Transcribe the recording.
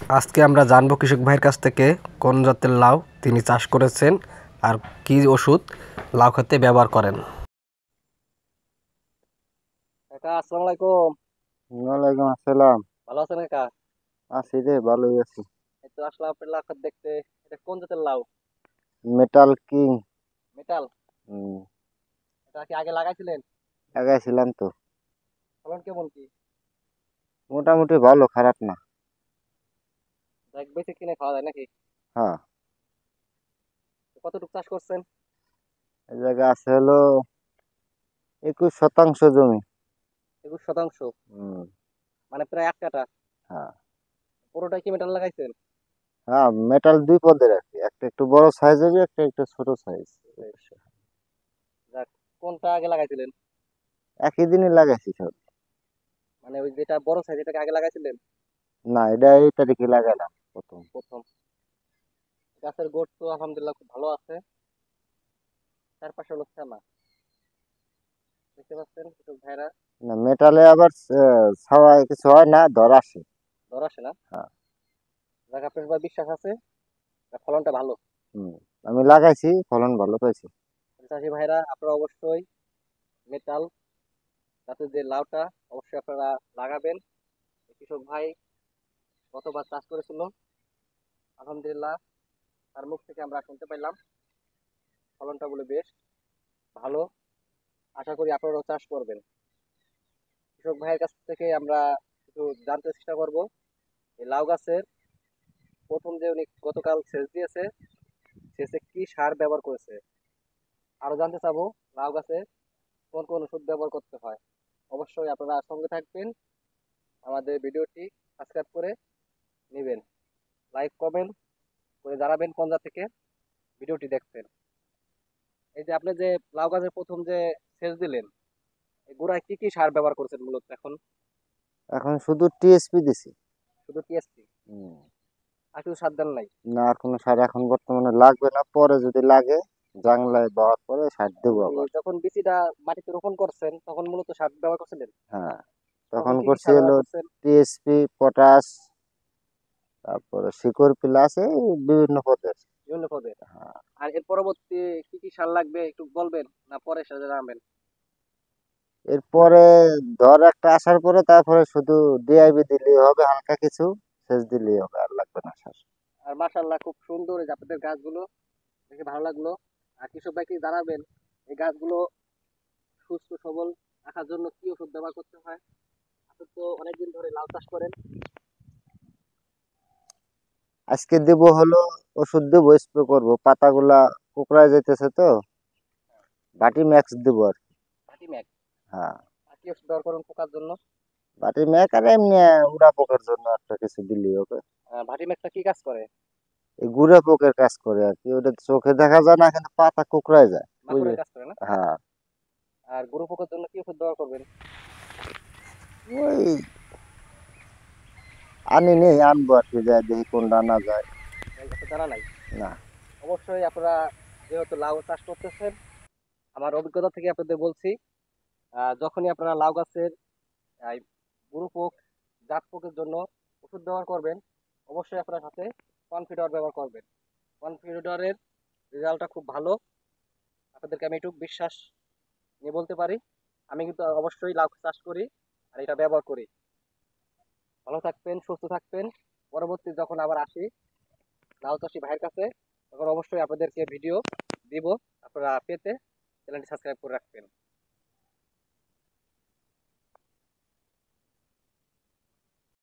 আজকে আমরা জানবো কৃষক ভাইয়ের কাছ থেকে কোন জাতের লাউ তিনি চাষ করেছেন আর কি ওষুধ লাউ খেতে ব্যবহার করেন। কাকা আসসালামু আলাইকুম। ওয়ালাইকুম আসসালাম। ভালো আছেন কাকা? আছি রে, ভালোই আছি। এই তো আসলাম আপনার লাউ ক্ষেত দেখতে। এটা কোন জাতের লাউ? Metal king. মেটাল। হুম, এটা কি আগে লাগাইছিলেন? লাগাইছিলাম তো। ফলন কেমন কি? মোটামুটি ভালো, খারাপ না। দেখ বেশি কিনে খাওয়া যায় নাকি? হ্যাঁ, কতটুকু চাষ করছেন? এই জায়গা আছে হলো 21% জমি। 21%। হুম, মানে প্রায় 1 কাঠা। হ্যাঁ। পুরোটাই কি মেটাল লাগাইছেন? হ্যাঁ, মেটাল দুই পদের আর কি, একটা একটু বড় সাইজ হবে, একটা একটু ছোট সাইজ। বেশ। যাক, কোনটা আগে লাগাইছিলেন? একই দিনই লাগাইছি সব। মানে ওই যেটা বড় সাইজ এটাকে আগে লাগাইছিলেন? না, এটা এই তারিখে লাগালাম প্রথম। প্রথম। গাছের গোড় তো আলহামদুলিল্লাহ খুব ভালো আছে। চারপাশে হলো শ্যামা, দেখতে পাচ্ছেন কৃষক ভাইরা। না, মেটালে আবার ছাওয়া কিছু হয় না, ধর আসে। ধর আসে না। হ্যাঁ। যাক, আপনার উপর বিশ্বাস আছে, ফলনটা ভালো। হুম, আমি লাগাইছি, ফলন ভালো পাইছি। চাষি ভাইরা আপনারা অবশ্যই মেটাল জাতের যে লাউটা অবশ্যই আপনারা লাগাবেন। এই কৃষক ভাই গতবার চাষ করেছিল, আলহামদুলিল্লাহ তার মুখ থেকে আমরা শুনতে পাইলাম ফলনটা বলে বেশ ভালো। আশা করি আপনারাও চাষ করবেন। কৃষক ভাইয়ের কাছ থেকে আমরা একটু জানতে চেষ্টা করব এই লাউ গাছের প্রথম যে উনি গতকাল সেচ দিয়েছে, সেচে কি সার ব্যবহার করেছে। আরো জানতে চাবো লাউ গাছে কোন কোন ওষুধ ব্যবহার করতে হয়। অবশ্যই আপনারা সঙ্গে থাকবেন, আমাদের ভিডিওটি সাবস্ক্রাইব করে নেবেন, লাইক কমেন্ট করে জানাবেন কোন জায়গা থেকে ভিডিওটি দেখছেন। এই যে আপনি যে লাউ গাছের প্রথম যে সেচ দিলেন, এই গোড়ায় কি কি সার ব্যবহার করছেন মূলত এখন? এখন শুধু টিএসপি দিছি। শুধু টিএসপি? হুম। আর কিছু সার দেন নাই? না, আর কোনো সার এখন বর্তমানে লাগবে না, পরে যদি লাগে জাংলায় দেওয়ার পরে সার দেবো মানে আবার। যখন বিচিটা মাটিতে রোপণ করছেন তখন মূলত সার ব্যবহার করছিলেন? হ্যাঁ, তখন তখন কি কি করছি সার হলো ব্যবহার করছেন? টিএসপি, পটাশ, তারপরে শিকড় প্লাস, এই বিভিন্ন পদের। বিভিন্ন পদে। হ্যাঁ। আর এর পরবর্তী কি কি সার লাগবে একটু বলবেন, না পরে সাথে জানাবেন? এরপরে ধর একটা আসার পরে তারপরে শুধু ডিআইবি দিলেই হবে, হালকা কিছু সেচ দিলেই হবে, আর লাগবে না সার। আর মাশাআল্লাহ খুব সুন্দর এই যে আপনাদের গাছগুলো দেখে ভালো লাগলো। আর কৃষক ভাইকে জানাবেন এই গাছগুলো সুস্থ সবল রাখার জন্য কি ওষুধ ব্যবহার করতে হয়। আপনি তো অনেকদিন ধরে লাউ চাষ করেন। আজকে দেব হলো ওষুধ দেবো, স্প্রে করবো, পাতাগুলা কুকড়ায় যেতেছে তো, বাটি ম্যাক্স দেবো আর কি। ভাটি ম্যাক। হ্যাঁ, আর কি ওষুধ ব্যবহার করেন পোকার জন্য? বাটি ম্যাক আর এমনি উড়া পোকার জন্য একটা কিছু দিলেই হবে। ভাটি ম্যাকটা কি কাজ করে? এই গুড়া পোকের কাজ করে আর কি, ওটা চোখে দেখা যায় না কিন্তু পাতা কুকড়ায় যায়, ওই যে। মাকড়ের কাজ করে না? হ্যাঁ। আর গরু পোকার জন্য কি ওষুধ ব্যবহার করবেন? ওই আনি নেই, আনবো আর কি, যায় দেখি কোনটা আনা যায়। এই কথা জানা নাই। না। অবশ্যই আপনারা যেহেতু লাউ চাষ করতেছেন, আমার অভিজ্ঞতা থেকে আপনাদের বলছি, যখনই আপনারা লাউ গাছের আহ, গুরু পোক, জাত পোকের জন্য ওষুধ ব্যবহার করবেন, অবশ্যই আপনার সাথে কনফিডার ব্যবহার করবেন। কনফিডারের রেজাল্টটা খুব ভালো, আপনাদেরকে আমি একটু বিশ্বাস নিয়ে বলতে পারি। আমি কিন্তু অবশ্যই লাউ চাষ করি আর এটা ব্যবহার করি। ভালো থাকবেন, সুস্থ থাকবেন। পরবর্তী যখন আবার আসি লাউ চাষি ভাইয়ের কাছে, তখন অবশ্যই আপনাদেরকে ভিডিও দিব, আপনারা পেতে চ্যানেলটি সাবস্ক্রাইব করে রাখবেন।